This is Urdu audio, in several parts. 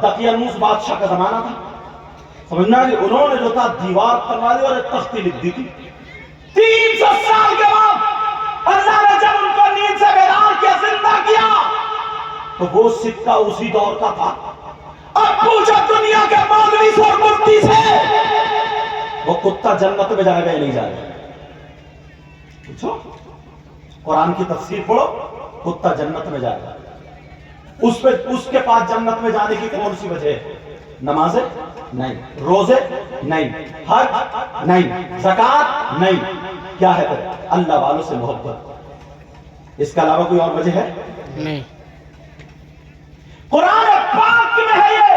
دقیانوس بادشاہ کا زمانہ تھا، سمجھنا کہ انہوں نے جو تھا دیوار تنوا دی اور ایک تختی لکھ دی تھی۔ 300 سال کے بعد اللہ نے جب ان کو نیند سے بیدار کیا، زندہ کیا، تو وہ سکہ اسی دور کا تھا۔ اب پوچھو دنیا کے مولوی سے اور مفتی سے، وہ کتا جنت میں جائے گا یا نہیں جائے گا؟ پوچھو، قرآن کی تفسیر پڑھو، کتا جنت میں جائے گا۔ اس کے پاس جنت میں جانے کی کون سی وجہ ہے؟ نمازیں نہیں، روزے نہیں، حج نہیں، زکات نہیں، کیا ہے پھر؟ اللہ والوں سے محبت۔ اس کے علاوہ کوئی اور وجہ ہے؟ نہیں۔ قرآن پاک میں ہے یہ،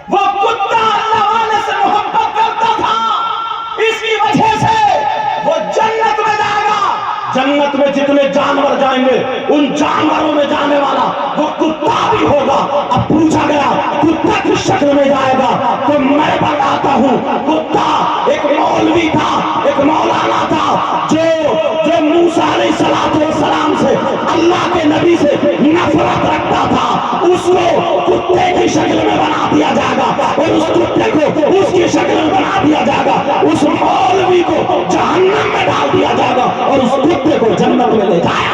وہ کتا اللہ والے سے محبت کرتا تھا، اس کی وجہ سے وہ جنت میں جائے گا۔ جنت میں جتنے جانور جائیں گے ان جانوروں میں جانے والا وہ کتا بھی ہوگا۔ اب پوچھا گیا کتا کس شکل میں جائے گا؟ تو میں بتاتا ہوں، کتا ایک مولوی تھا، ایک مولانا تھا جو موسیٰ علیہ السلام سے، اللہ کے نبی سے نفرت رکھتا تھا، اس کو کتے کی شکل میں بنا دیا جائے گا اور اس کتے کو اس کی شکل میں بنا دیا جائے گا، اس مولوی کو جہنم میں ڈال دیا جائے گا اور اس کتے کو جنت میں لے جایا۔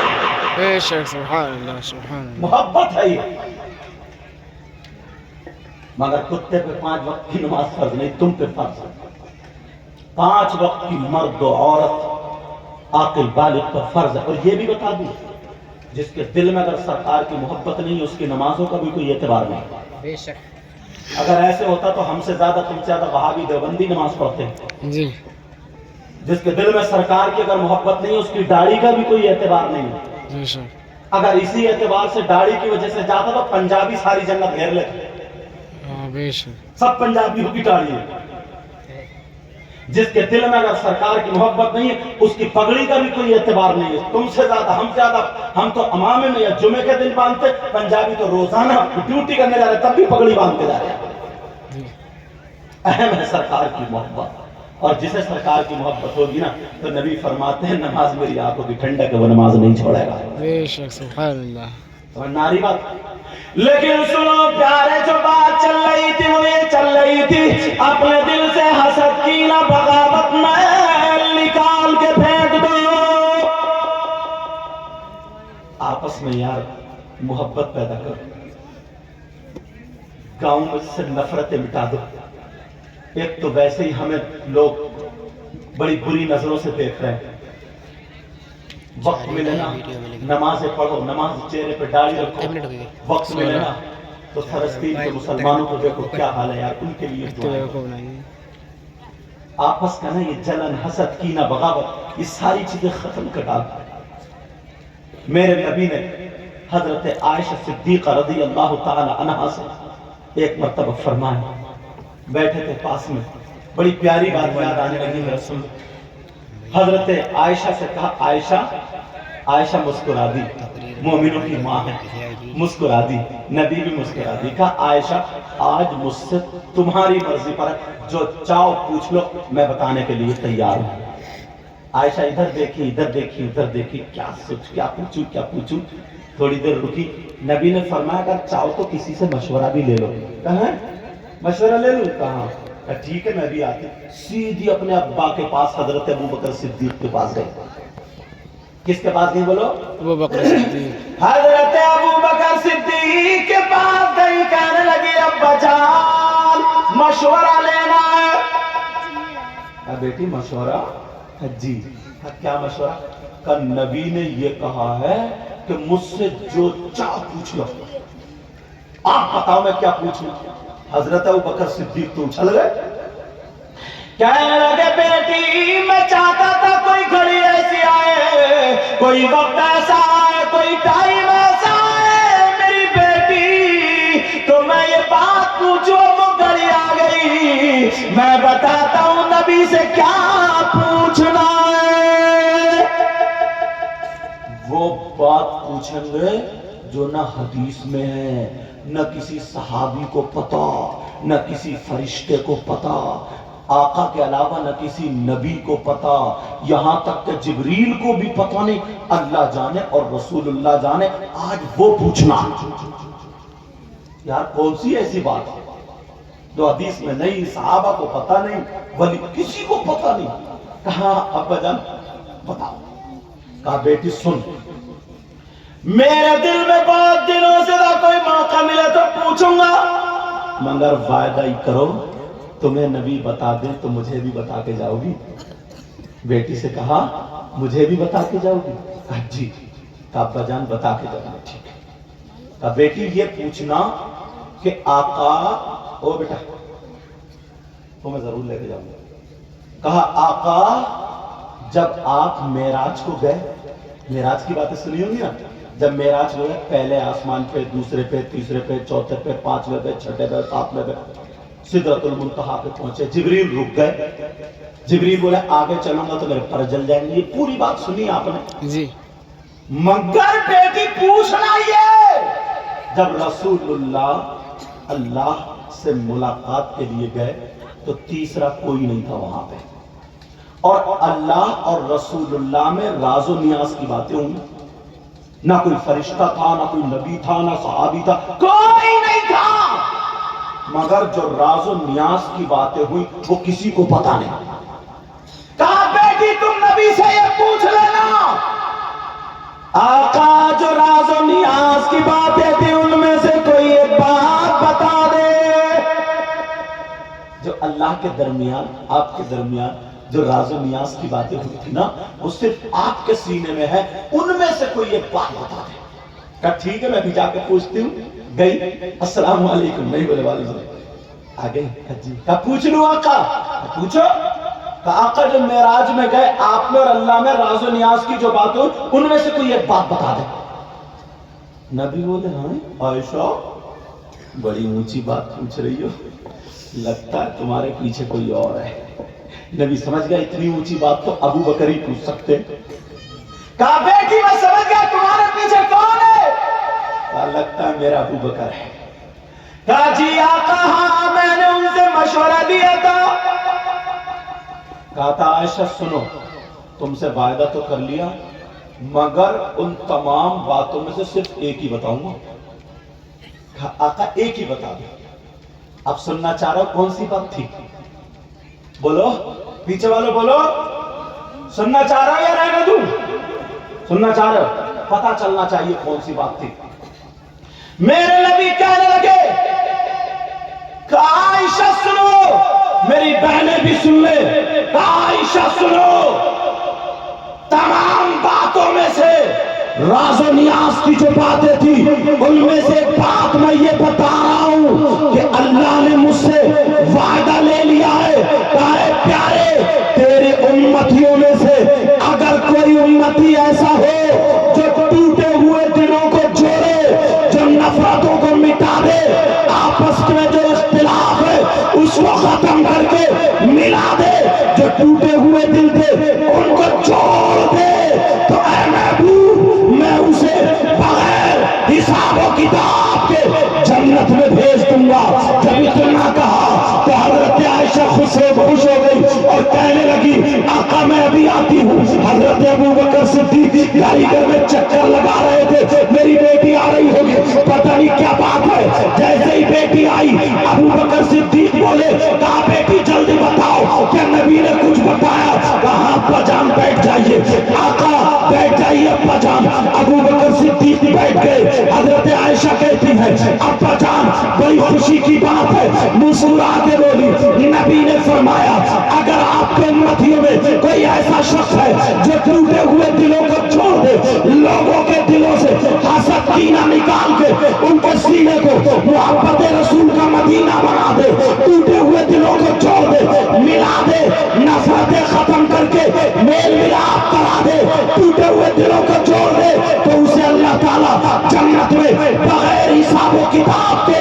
بے شک، سبحان اللہ، سبحان اللہ۔ محبت ہے یہ۔ مگر کتے پہ 5 وقت کی نماز فرض نہیں، تم پہ فرض ہے۔ 5 وقت کی مرد و عورت عاقل بالغ پر فرض ہے۔ اور یہ بھی بتا دوں، جس کے دل میں اگر سرکار کی محبت نہیں، اس کی نمازوں کا بھی کوئی اعتبار نہیں۔ بے شک۔ اگر ایسے ہوتا تو ہم سے زیادہ تم سے زیادہ وہابی دیوبندی نماز پڑھتے ہیں۔ جی۔ جس کے دل میں سرکار کی اگر محبت نہیں، اس کی داڑھی کا بھی کوئی اعتبار نہیں ہے۔ بے شک۔ اگر اسی اعتبار سے داڑھی کی وجہ سے جاتا تو پنجابی ساری جنت گھیر لیتے۔ بے شک۔ سب پنجابیوں کی داڑھی ہے۔ جس کے دل میں اگر سرکار کی محبت نہیں ہے، اس کی پگڑی کا بھی کوئی اعتبار نہیں ہے۔ تم سے زیادہ ہم زیادہ، ہم تو امامے میں یا جمعے کے دن باندھتے، پنجابی تو روزانہ ڈیوٹی کرنے جا رہے تب بھی پگڑی باندھ کے جا رہے ہیں۔ اہم ہے سرکار کی محبت، اور جسے سرکار کی محبت ہوگی نا تو نبی فرماتے ہیں نماز میری آنکھوں کی ٹھنڈک ہے، وہ نماز نہیں چھوڑے گا۔ بے شک، سبحان اللہ۔ اور ناری بات، لیکن سنو پیارے، جو بات چل رہی تھی وہ یہ چل رہی تھی، اپنے دل سے حسد کینہ بغاوت میں نکال کے پھینک دو، آپس میں یار محبت پیدا کرو، گاؤں میں سے نفرتیں مٹا دو۔ ایک تو ویسے ہی ہمیں لوگ بڑی بری نظروں سے دیکھ رہے ہیں، وقت ملے نا نمازیں پڑھو، نماز چہرے پہ داڑھی رکھو، وقت ملے نا تو فلسطین کے مسلمانوں کو دیکھو کیا حال ہے یار، ان کے لیے دعائیں کرو۔ آپس کا نا یہ جلن، حسد، کینہ، بغاوت، یہ ساری چیزیں ختم کر ڈال۔ میرے نبی نے حضرت عائشہ صدیقہ رضی اللہ تعالی عنہا سے ایک مرتبہ فرمایا، بیٹھے تھے پاس میں، بڑی پیاری بات یاد آنے لگی ہے رسول۔ حضرت عائشہ سے کہا، عائشہ مسکرا دی، مومنوں کی ماں ہے، مسکرا دی، نبی بھی مسکرا دی، کہا عائشہ آج مجھ سے تمہاری مرضی پر جو چاہو پوچھ لو، میں بتانے کے لیے تیار ہوں۔ عائشہ ادھر دیکھی، ادھر دیکھی، ادھر دیکھی، کیا پوچھوں، تھوڑی دیر رکی، نبی نے فرمایا کہ چاہو تو کسی سے مشورہ بھی لے لو۔ کہاں مشورہ لے لوں؟ کہاں؟ ٹھیک ہے میں بھی آتی، سیدھی اپنے ابا کے پاس حضرت ابوبکر صدیق کے پاس گئی۔ کس کے پاس گئی بولو؟ ابوبکر صدیق۔ حضرت ابوبکر صدیق کے پاس گئی، کہنے لگی ابا جان مشورہ لینا ہے۔ بیٹی مشورہ؟ جی۔ کیا مشورہ؟ کہ نبی نے یہ کہا ہے کہ مجھ سے جو چاہ پوچھ لو، آپ بتاؤ میں کیا پوچھوں؟ حضرت ابوبکر صدیق تو اچھل گئے، کہنے لگے بیٹی میں چاہتا تھا کوئی گھڑی ایسی آئے، کوئی وقت ایسا آئے، کوئی ٹائم ایسا آئے میری بیٹی تو میں یہ بات پوچھوں، وہ گھڑی آ گئی، میں بتاتا ہوں نبی سے کیا پوچھنا ہے۔ وہ بات پوچھیں گے جو نہ حدیث میں ہے، نہ کسی صحابی کو پتا، نہ کسی فرشتے کو پتا، آقا کے علاوہ نہ کسی نبی کو پتا، یہاں تک کہ جبریل کو بھی پتا نہیں، اللہ جانے اور رسول اللہ جانے۔ آج وہ پوچھنا، یار کون سی ایسی بات ہے جو حدیث میں نہیں، صحابہ کو پتہ نہیں، ولی کسی کو پتہ نہیں؟ کہا ابا جان بتاؤ. کہا بیٹی سن، میرے دل میں بہت دنوں سے تھا کوئی موقع ملے تو پوچھوں گا، مگر وعدہ ہی کرو تمہیں نبی بتا دے تو مجھے بھی بتا کے جاؤ گی؟ بیٹی سے کہا مجھے بھی بتا کے جاؤ گی؟ کہا جی. کہا ابا جان بتا کے جاؤ. ٹھیک ہے. کہا بیٹی یہ پوچھنا کہ آقا، او بیٹا تو میں ضرور لے کے جاؤں گا. کہا آقا جب آپ معراج کو گئے، معراج کی باتیں سنی ہوں گی نا، جب معراج کو گئے پہلے آسمان پہ، دوسرے پہ، تیسرے پہ، چوتھے پہ، پانچویں پہ، چھٹے پہ، ساتویں پہ، سدرۃ المنتہا پہ پہنچے. جبریل رک گئے. جبریل بولے آگے چلوں گا تو میرے پر جل جائیں گے. یہ پوری بات سنی آپ نے جی. مگر بیٹی پوچھنا یہ، جب رسول اللہ سے ملاقات کے لیے گئے تو تیسرا کوئی نہیں تھا وہاں پہ، اور اللہ اور رسول اللہ میں راز و نیاز کی باتیں ہوں. نہ کوئی فرشتہ تھا، نہ کوئی نبی تھا، نہ صحابی تھا، کوئی نہیں تھا، مگر جو راز و نیاز کی باتیں ہوئی وہ کسی کو پتا نہیں. کہا بیٹی تم نبی سے یہ پوچھ لینا آقا جو راز و نیاز کی باتیں تھی ان میں سے کوئی ایک بات بتا دے. جو اللہ کے درمیان، آپ کے درمیان جو راز و نیاز کی باتیں ہوئی تھی نا، وہ صرف آپ کے سینے میں ہے، ان میں سے کوئی ایک بات بتا دے. کہا ٹھیک ہے میں بھی جا کے پوچھتی ہوں. گئی، السلام علیکم نہیں بولے والد آگے. جی. کہا پوچھ لوں آقا؟ پوچھو. کہا آقا جب معراج میں گئے آپ میں اور اللہ میں راز و نیاز کی جو بات ہوئی ان میں سے کوئی ایک بات بتا دے. نبی بولے ہاں عائشہ بڑی اونچی بات پوچھ رہی ہو، لگتا ہے تمہارے پیچھے کوئی اور ہے. نبی سمجھ گیا اتنی اونچی بات تو ابو بکر ہی پوچھ سکتے. کہا بیٹی میں سمجھ گیا تمہارے پیچھے کون ہے؟ کہا لگتا ہے میرا ابو بکر ہے. کہا جی آقا ہاں میں نے ان سے مشورہ دیا تھا. کہا تھا عائشہ سنو تم سے وعدہ تو کر لیا مگر ان تمام باتوں میں سے صرف ایک ہی بتاؤں گا. کہا آقا ایک ہی بتا دو. اب سننا چاہ رہا ہو کون سی بات تھی؟ بولو پیچھے والو بولو. سننا چاہ رہا ہو یا رہنے دوں؟ سننا چاہ رہے ہو؟ پتہ چلنا چاہیے کون سی بات تھی. میرے نبی کہنے لگے کہ عائشہ سنو، میری بہنیں بھی سن لے. عائشہ سنو، تمام باتوں میں سے راز و نیاز کی جو باتیں تھی ان میں سے ایک بات میں یہ بتا رہا ہوں کہ اللہ نے مجھ سے وعدہ لے لیا ہے. کہے پیارے تیرے امتیوں میں سے اگر کوئی امتی ایسا ہو جو ٹوٹے ہوئے دلوں کو جوڑے، جو نفرتوں کو مٹا دے، آپس میں جو اختلاف ہے اس کو ختم کر کے ملا دے، جو ٹوٹے ہوئے دل تھے ان کو جوڑ دے، تو اے محبوب میں اسے بغیر حساب و کتاب کے جنت میں بھیج دوں گا. جب اتنا کہا تو حضرت عائشہ خوش ہو گئی اور کہنے لگی آقا میں ابھی آتی ہوں. حضرت ابو بکر صدیق کاریگر میں چکر لگا رہے تھے، میری بیٹی آ رہی ہوگی پتہ نہیں کیا بات ہے. جیسے ہی بیٹی آئی ابو بکر صدیق بولے کہا بیٹی جلدی بتاؤ کیا نبی نے کچھ بتایا؟ کہا ابا جان بیٹھ جائیے. آقا بیٹھ جائیے ابا جان. ابو بکر صدیق بیٹھ گئے. حضرت عائشہ کہتی ہے ابا جان بڑی خوشی کی بات ہے، مسکرا کے بولی نبی نے فرمایا اگر آپ کے امتیوں میں کوئی ایسا شخص ہے جو ٹوٹے ہوئے دلوں کو چھوڑ دے، لوگوں کے دلوں سے حسد کینہ نکال کے ان کے سینے کو محبت رسول کا مدینہ بنا دے، ٹوٹے ہوئے دلوں کو چھوڑ دے، ملا دے، نفرتیں ختم کر کے میل ملاپ کرا دے، ٹوٹے ہوئے دلوں کو جوڑ دے، تو اسے اللہ تعالیٰ جنت میں بغیر حساب و کتاب کے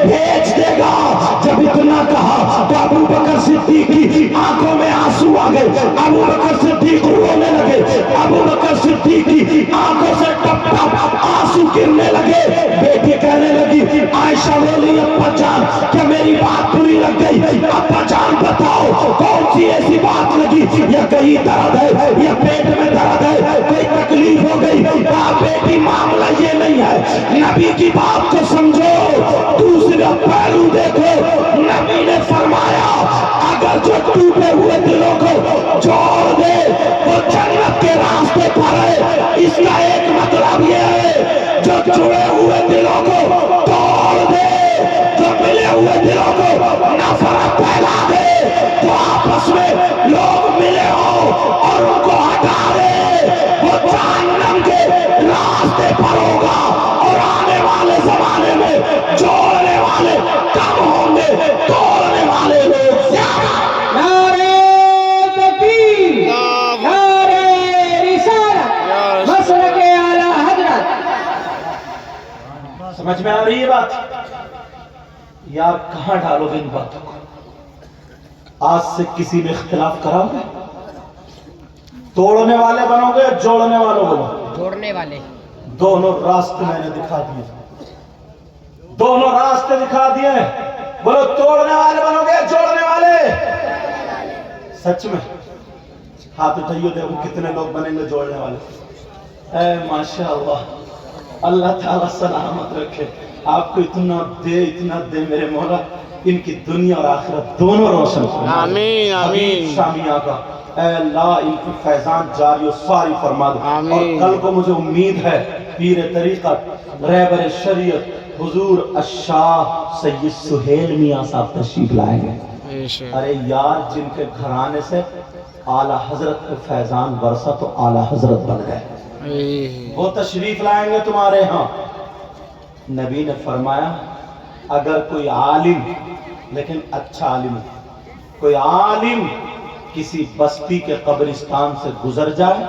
بھیج دے گا. جب اتنا کہا تو ابو بکر صدیق کی آنکھوں میں آنسو آ گئے. ابو بکر صدیق رونے لگے. ابو بکر صدیق کی آنکھوں سے ٹپ ٹپ آنسو گرنے لگے. بیٹی کہنے لگی عائشہ بولی ابا جان کیا میری بات بری لگ گئی؟ ابا جان بتاؤ کون سی ایسی بات لگی؟ یا کہیں درد ہے یا پیٹ میں درد ہے، کوئی تکلیف ہو گئی؟ کہا بیٹی معاملہ یہ نہیں ہے، نبی کی بات کو سمجھو، دوسرا پہلو دیکھو۔ نبی نے فرمایا اگر جو ٹوٹے ہوئے دلوں کو جوڑ دے وہ جنت کے راستے پر ہے۔ اس کا ایک مطلب یہ ہے جو جڑے ہوئے دلوں کو توڑ دے، جو ملے ہوئے دلوں کو نفرت پھیلا دے، تو آپس میں لوگ ملے ہو اور ان کو ہٹا دے، وہ جہنم کے راستے پر ہوگا۔ اور آنے والے زمانے میں جوڑنے والے کم ہوں گے، توڑنے والے لوگ زیادہ۔ نعرہ تکبیر، نعرہ رسالت، مسلک اعلی حضرت۔ سمجھ میں آ رہی ہے بات؟ یار کہاں ڈالو گے ان باتوں کو؟ آج سے کسی میں اختلاف کراؤ گے؟ توڑنے والے بنو گے، جوڑنے والوں بنو گے؟ جوڑنے والے۔ دونوں راستے میں نے دکھا دیے، دونوں راستے دکھا دیے۔ بولو توڑنے والے بنو گے، جوڑنے والے؟ سچ میں ہاتھ اٹھائیے، دیکھو کتنے لوگ بنیں گے جوڑنے والے۔ اے ماشاءاللہ، اللہ تعالیٰ سلامت رکھے آپ کو، اتنا دے میرے مولا، ان کی دنیا اور آخرت دونوں روشن کرے۔ آمین آمین شامی آقا اے اللہ ان کی فیضان جاری و ساری فرما دے۔ آمین۔ اور کل کو مجھے امید ہے پیر طریقت رہبر شریعت حضور الشاہ سید سہیل میاں صاحب تشریف لائیں گے۔ بے شک۔ ارے یار جن کے گھرانے سے اعلیٰ حضرت کے فیضان برسا تو اعلیٰ حضرت بن گئے، وہ تشریف لائیں گے تمہارے ہاں۔ نبی نے فرمایا اگر کوئی عالم، لیکن اچھا عالم، کوئی عالم کسی بستی کے قبرستان سے گزر جائے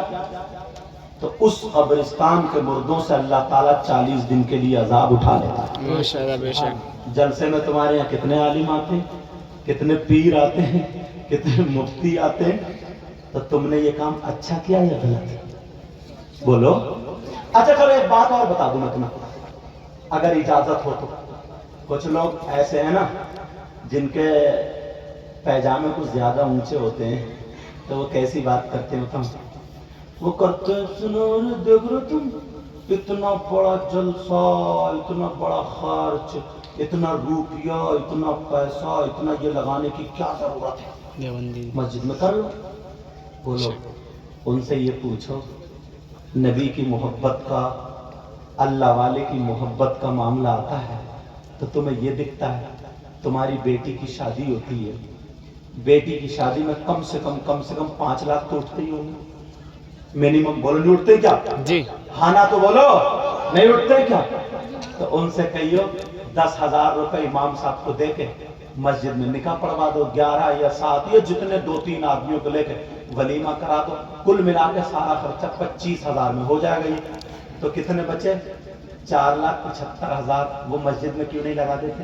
تو اس قبرستان کے مردوں سے اللہ تعالیٰ 40 دن کے لیے عذاب اٹھا لیتا ہے۔ ماشاءاللہ بے شک۔ جلسے میں تمہارے یہاں کتنے عالم آتے ہیں، کتنے پیر آتے ہیں، کتنے مفتی آتے ہیں، تو تم نے یہ کام اچھا کیا یا غلط؟ بولو۔ اچھا چلو ایک بات اور بتا دوں میں تمہیں، اگر اجازت ہو تو۔ کچھ لوگ ایسے ہیں نا جن کے پیجامے کچھ زیادہ اونچے ہوتے ہیں، تو وہ کیسی بات کرتے ہیں تم؟ وہ کرتے ہیں سنو دیکھ رہے تم، اتنا بڑا جلسہ، اتنا بڑا خرچ، اتنا روپیہ، اتنا پیسہ، اتنا یہ لگانے کی کیا ضرورت ہے؟ دیوبندی۔ مسجد میں کر لو۔ بولو ان سے یہ پوچھو نبی کی محبت کا، اللہ والے کی محبت کا معاملہ آتا ہے تو تمہیں یہ دکھتا ہے تمہاری بیٹی کی شادی ہوتی ہے، بیٹی کی شادی میں کم سے کم 5 لاکھ تو اٹھتے ہی ہوں گے منیمم۔ بولو نہیں اٹھتے کیا؟ جی۔ ہاں نا تو بولو نہیں اٹھتے کیا؟ تو ان سے کہیو 10,000 روپے امام صاحب کو دے کے مسجد میں نکاح پڑھوا دو، 11 یا 7 یا جتنے 2-3 آدمیوں کو لے کے ولیمہ کرا دو، کل ملا کے سارا خرچہ 25,000 میں ہو جائے گا۔ یہ تو کتنے بچے؟ 4,75,000۔ وہ مسجد میں کیوں نہیں لگا دیتے؟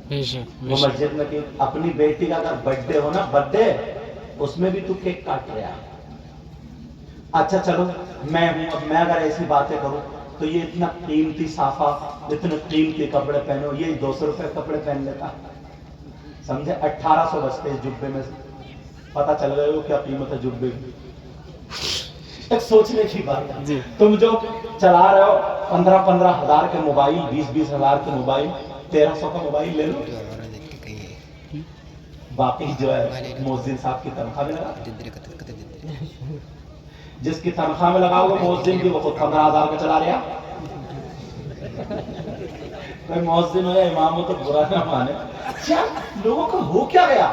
بے شک بے وہ شک۔ مسجد میں کہ اپنی بیٹی کا اگر برتھ ڈے ہو نا، برتھ ڈے، اس میں بھی تو کیک کاٹ رہا۔ اچھا چلو میں ہوں، اب میں اگر ایسی باتیں کروں تو یہ اتنا قیمتی صافہ، اتنے قیمتی کپڑے پہنو، یہ 200 روپے کپڑے پہن لیتا، سمجھے؟ 1800 بچتے اس جبے میں سے، پتہ چل گئے ہو کیا قیمت ہے جبے کی۔ ایک سوچنے کی بات ہے، جی۔ تم جو چلا رہے ہو 15 ہزار کے موبائل، 20 ہزار کے موبائل، 1300 کا موبائل لے لو، باقی جو ہے مؤذن صاحب کی تنخواہ میں لگا، جس کی تنخواہ میں لگاؤ گے مؤذن بھی، وہ خود 15,000 کا چلا رہا۔ کوئی مؤذن ہو یا امام ہو تو برا نہ مانے، لوگوں کو ہو کیا گیا؟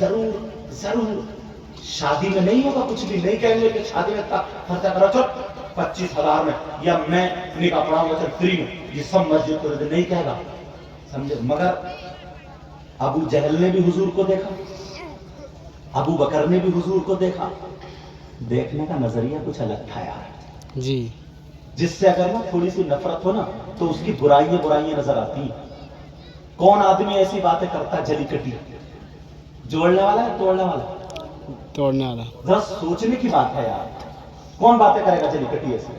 ضرور شادی میں نہیں ہوگا کچھ بھی، نہیں کہیں گے کہ شادی میں خرچہ کرو چل 25,000 میں، یا میں نکاح پڑھاؤں گا چل فری میں، یہ سب مسجد کو نہیں کہے گا، سمجھے؟ مگر ابو جہل نے بھی حضور کو دیکھا، ابو بکر نے بھی حضور کو دیکھا، دیکھنے کا نظریہ کچھ الگ تھا یار۔ جی۔ جس سے اگر نا تھوڑی سی نفرت ہو نا تو اس کی برائیاں نظر آتی ہیں۔ کون آدمی ایسی باتیں کرتا ہے جلی کٹی؟ جوڑنے والا ہے توڑنے والا؟ توڑنے والا۔ ذرا سوچنے کی بات ہے یار، کون باتیں کرے گا جلی کٹی ایسی؟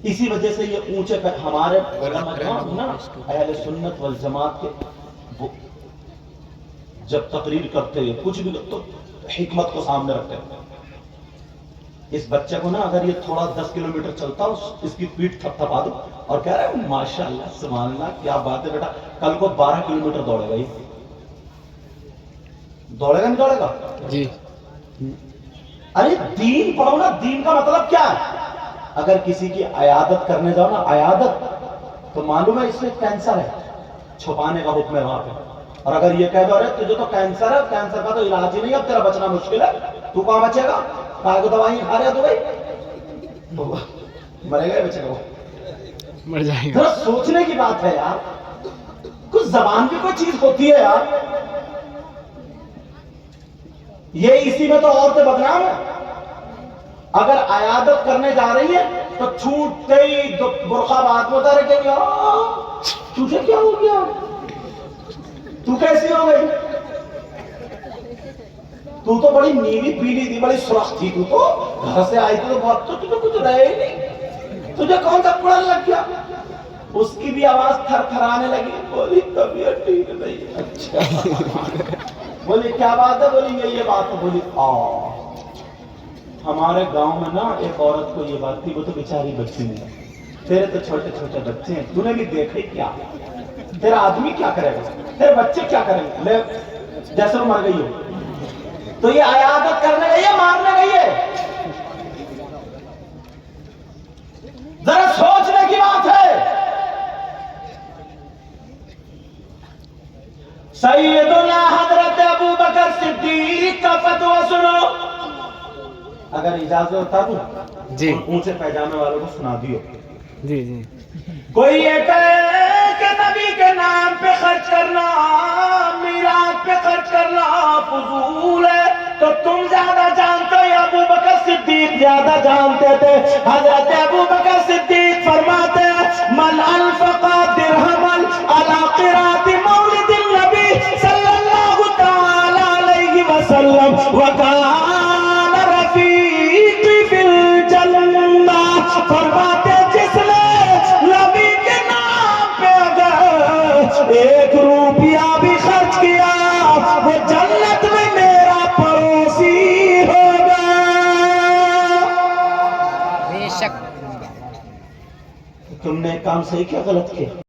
اسی وجہ سے یہ اونچے پہ ہمارے اہل سنت والجماعت کے جب تقریر کرتے ہیں کچھ بھی تو حکمت کو سامنے رکھتے ہیں، اس بچے کو نا اگر یہ تھوڑا 10 کلومیٹر چلتا ہو اس کی پیٹھ تھپتھپا دو اور کہہ رہے ہیں ماشاءاللہ سبحان اللہ کیا بات ہے بیٹا، کل کو 12 کلومیٹر دوڑے گا، یہ دوڑے گا نہیں دوڑے گا؟ جی ارے دین پڑھو نا، دین کا مطلب کیا ہے؟ اگر کسی کی عیادت کرنے جاؤ نا، عیادت تو معلوم ہے اس میں کینسر ہے، چھپانے کا حکم ہے وہاں پہ، اور اگر یہ کہہ دو ارے تجھے تو کینسر ہے، کینسر کا تو علاج ہی نہیں، اب تیرا بچنا مشکل ہے، تو کہاں بچے گا؟ کہا کو دوائی کھا رہے تو بھائی تو مرے گا بچے گا، مر جائے گا. ذرا سوچنے کی بات ہے یار، کچھ زبان کی کوئی چیز ہوتی ہے یار. یہ اسی میں تو عورتیں بدنام ہیں. اگر عیادت کرنے جا رہی ہے تو چھوٹتے ہی برقع بات میں اتارے کہ تجھے کیا ہو گیا، تو کیسی ہو گئی، تو تو بڑی نیلی پیلی تھی، بڑی سرخ تھی، تو گھر سے آئی تھی تو بہت، تو تجھے کچھ رہے ہی نہیں، تجھے کون سا پڑھن لگ گیا؟ اس کی بھی آواز تھر تھرانے لگی، بولی طبیعت ٹھیک نہیں. اچھا بولی کیا بات ہے؟ بولی یہ بات ہے. بولی ہمارے گاؤں میں نا ایک عورت کو یہ بات تھی، وہ تو بیچاری بچی نہیں، تیرے تو چھوٹے چھوٹے بچے ہیں، تو نے بھی دیکھے کیا، تیرا آدمی کیا کرے گا، تیرے بچے کیا کریں گے، لے جیسے وہ مر گئی ہو. تو یہ عیادت کرنے گئی ہے، مارنے گئی ہے؟ ذرا سوچنے کی بات ہے. سیدنا حضرت ابو بکر صدیق کا فتویٰ سنو. اگر اجازت ہوتا تو جی اونچے پیجامے والوں کو سنا دیو. جی جی کوئی یہ کہے کہ نبی کے نام پہ خرچ کرنا، میراث پہ خرچ کرنا فضول ہے، تو تم زیادہ جانتے ہو یا ابو بکر صدیق زیادہ جانتے تھے؟ حضرت ابو بکر صدیق فرماتے ہیں من انفق درہما علی قراءۃ مولد النبی صلی اللہ تعالی علیہ وسلم وکان رفیقی فی الجنہ. فرماتے جس نے نبی کے نام پہ اگر 1 روپیہ بھی خرچ کیا وہ جنت میں میرا پڑوسی ہوگا. بے شک. تم نے کام صحیح کیا غلط کیا؟